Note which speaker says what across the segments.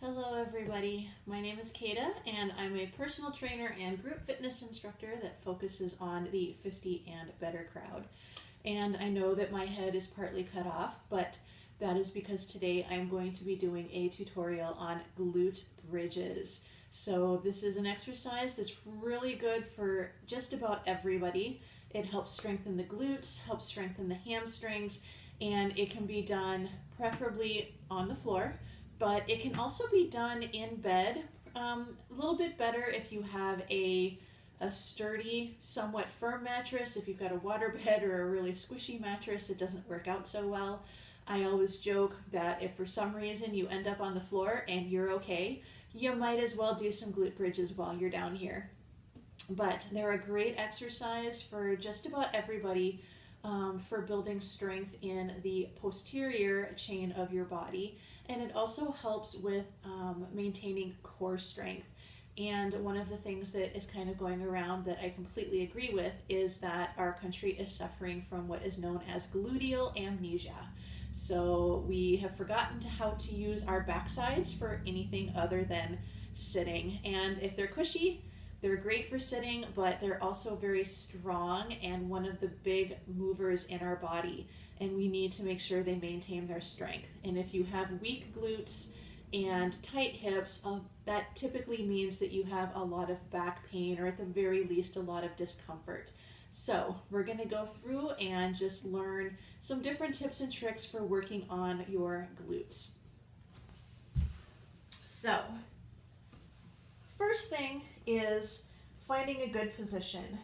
Speaker 1: Hello everybody, my name is Kata and I'm a personal trainer and group fitness instructor that focuses on the 50 and better crowd. And I know that my head is partly cut off, but that is because today I'm going to be doing a tutorial on glute bridges. So this is an exercise that's really good for just about everybody. It helps strengthen the glutes, helps strengthen the hamstrings, and it can be done preferably on the floor. But it can also be done in bed. A little bit better if you have a sturdy, somewhat firm mattress. If you've got a water bed or a really squishy mattress, it doesn't work out so well. I always joke that if for some reason you end up on the floor and you're okay, you might as well do some glute bridges while you're down here. But they're a great exercise for just about everybody for building strength in the posterior chain of your body. And it also helps with maintaining core strength. And one of the things that is kind of going around that I completely agree with is that our country is suffering from what is known as gluteal amnesia. So we have forgotten how to use our backsides for anything other than sitting. And if they're cushy, they're great for sitting, but they're also very strong and one of the big movers in our body. And we need to make sure they maintain their strength. And if you have weak glutes and tight hips, that typically means that you have a lot of back pain or at the very least a lot of discomfort. So we're going to go through and just learn some different tips and tricks for working on your glutes. So first thing is finding a good position.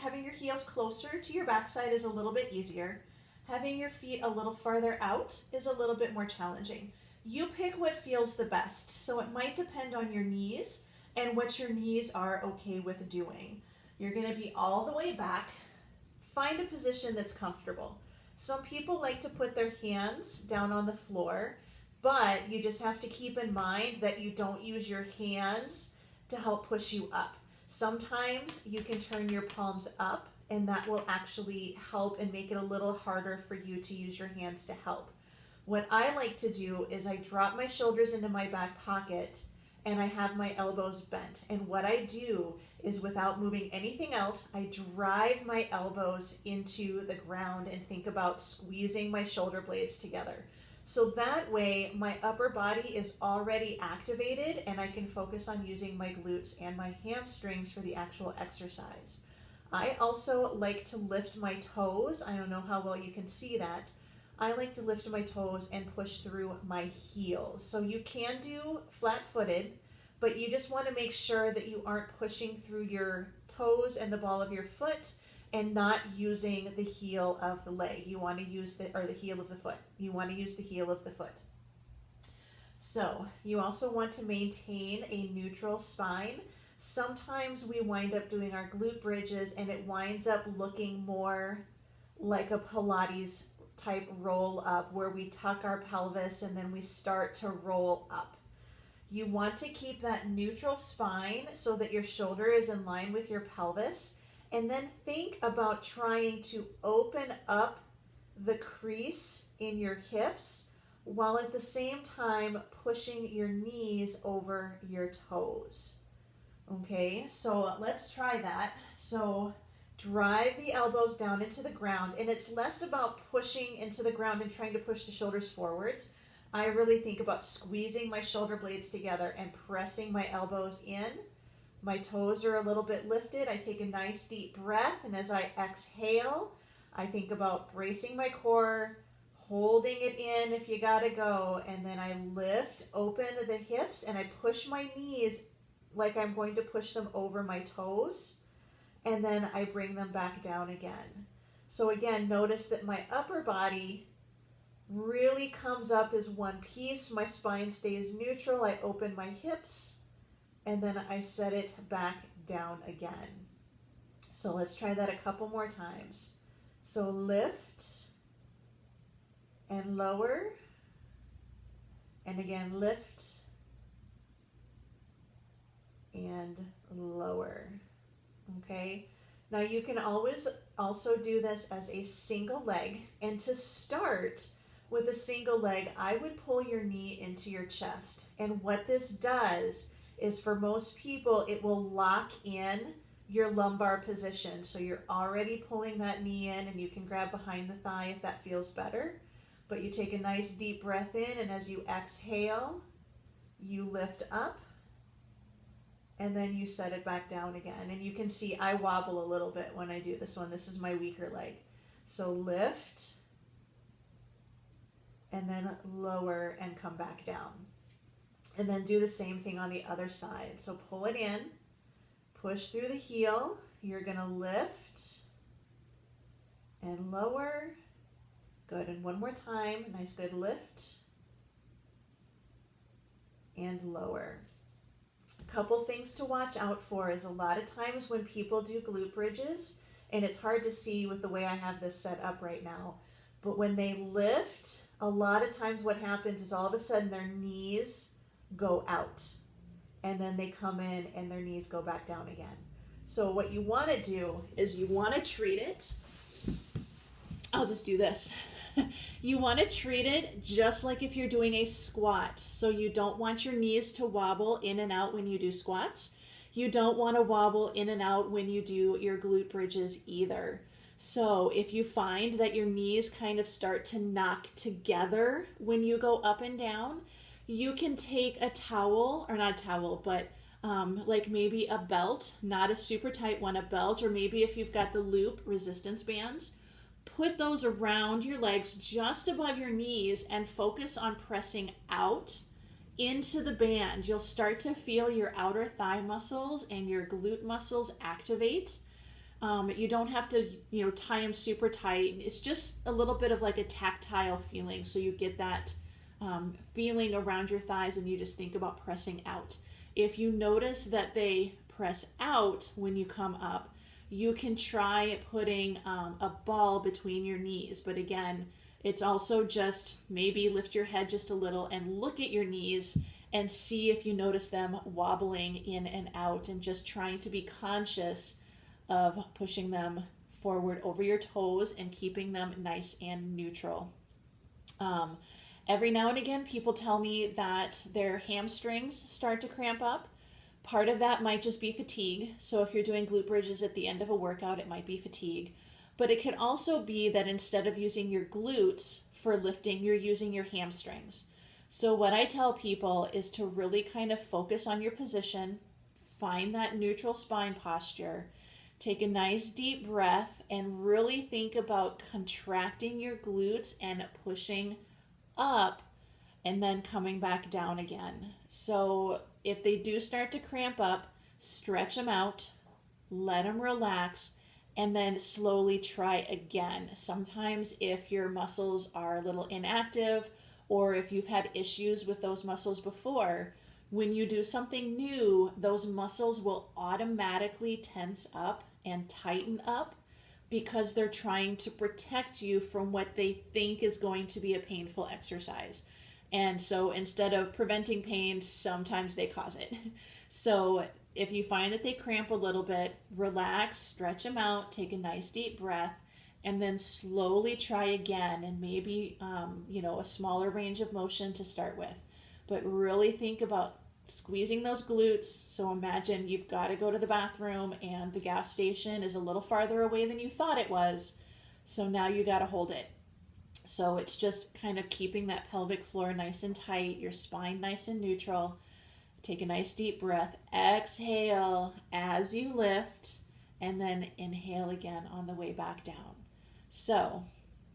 Speaker 1: Having your heels closer to your backside is a little bit easier. Having your feet a little farther out is a little bit more challenging. You pick what feels the best. So it might depend on your knees and what your knees are okay with doing. You're going to be all the way back. Find a position that's comfortable. Some people like to put their hands down on the floor, but you just have to keep in mind that you don't use your hands to help push you up. Sometimes you can turn your palms up and that will actually help and make it a little harder for you to use your hands to help. What I like to do is I drop my shoulders into my back pocket and I have my elbows bent. And what I do is without moving anything else, I drive my elbows into the ground and think about squeezing my shoulder blades together. So that way my upper body is already activated and I can focus on using my glutes and my hamstrings for the actual exercise. I also like to lift my toes. I don't know how well you can see that. I like to lift my toes and push through my heels. So you can do flat-footed, but you just want to make sure that you aren't pushing through your toes and the ball of your foot and not using the heel of the leg. You want to use the heel of the foot. You want to use the heel of the foot. So you also want to maintain a neutral spine. Sometimes we wind up doing our glute bridges and it winds up looking more like a Pilates type roll up where we tuck our pelvis and then we start to roll up. You want to keep that neutral spine so that your shoulder is in line with your pelvis, and then think about trying to open up the crease in your hips while at the same time pushing your knees over your toes. Okay, so let's try that. So drive the elbows down into the ground, and it's less about pushing into the ground and trying to push the shoulders forwards. I really think about squeezing my shoulder blades together and pressing my elbows in. My toes are a little bit lifted. I take a nice deep breath, and as I exhale, I think about bracing my core, holding it in if you gotta go, and then I lift open the hips and I push my knees like I'm going to push them over my toes, and then I bring them back down again. So again, notice that my upper body really comes up as one piece. My spine stays neutral. I open my hips, and then I set it back down again. So let's try that a couple more times. So lift and lower, and again lift and lower. Okay, now you can always also do this as a single leg, and to start With a single leg, I would pull your knee into your chest. And what this does is, for most people, it will lock in your lumbar position. So you're already pulling that knee in, and you can grab behind the thigh if that feels better. But you take a nice deep breath in, and as you exhale, you lift up, and then you set it back down again. And you can see I wobble a little bit when I do this one. This is my weaker leg. So lift, and then lower and come back down. And then do the same thing on the other side. So pull it in, push through the heel. You're going to lift and lower. Good. And one more time. Nice, good lift and lower. A couple things to watch out for is, a lot of times when people do glute bridges, and it's hard to see with the way I have this set up right now, but when they lift, a lot of times what happens is all of a sudden their knees go out, and then they come in and their knees go back down again. So what you want to do is you want to treat it, I'll just do this. You want to treat it just like if you're doing a squat. So you don't want your knees to wobble in and out when you do squats. You don't want to wobble in and out when you do your glute bridges either. So if you find that your knees kind of start to knock together when you go up and down, you can take a towel, or not a towel, but like maybe a belt, not a super tight one, a belt, or maybe if you've got the loop resistance bands, put those around your legs just above your knees and focus on pressing out into the band. You'll start to feel your outer thigh muscles and your glute muscles activate. You don't have to, tie them super tight. It's just a little bit of like a tactile feeling. So you get that feeling around your thighs, and you just think about pressing out. If you notice that they press out when you come up, you can try putting a ball between your knees. But again, it's also just maybe lift your head just a little and look at your knees and see if you notice them wobbling in and out, and just trying to be conscious of pushing them forward over your toes and keeping them nice and neutral. Every now and again, people tell me that their hamstrings start to cramp up. Part of that might just be fatigue. So if you're doing glute bridges at the end of a workout, it might be fatigue. But it could also be that instead of using your glutes for lifting, you're using your hamstrings. So what I tell people is to really kind of focus on your position, find that neutral spine posture, take a nice deep breath, and really think about contracting your glutes and pushing up, and then coming back down again. So if they do start to cramp up, stretch them out, let them relax, and then slowly try again. Sometimes if your muscles are a little inactive, or if you've had issues with those muscles before, when you do something new, those muscles will automatically tense up and tighten up, because they're trying to protect you from what they think is going to be a painful exercise. And so instead of preventing pain, sometimes they cause it. So if you find that they cramp a little bit, relax, stretch them out, take a nice deep breath, and then slowly try again. And maybe, a smaller range of motion to start with. But really think about squeezing those glutes. So imagine you've got to go to the bathroom and the gas station is a little farther away than you thought it was. So now you got to hold it. So it's just kind of keeping that pelvic floor nice and tight, your spine nice and neutral. Take a nice deep breath, exhale as you lift, and then inhale again on the way back down. So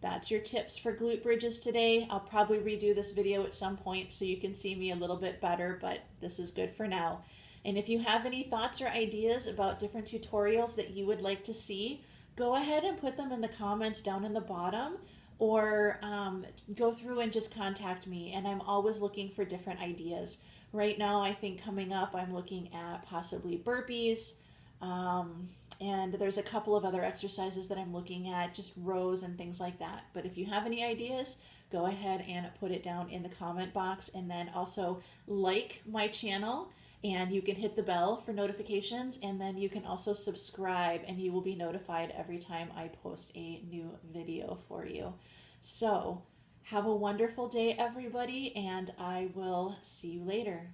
Speaker 1: that's your tips for glute bridges today. I'll probably redo this video at some point so you can see me a little bit better, but this is good for now. And if you have any thoughts or ideas about different tutorials that you would like to see, go ahead and put them in the comments down in the bottom, or go through and just contact me. And I'm always looking for different ideas. Right now, I think coming up, I'm looking at possibly burpees, and there's a couple of other exercises that I'm looking at, just rows and things like that. But if you have any ideas, go ahead and put it down in the comment box, and then also like my channel, and you can hit the bell for notifications, and then you can also subscribe, and you will be notified every time I post a new video for you. So Have a wonderful day, everybody, and I will see you later.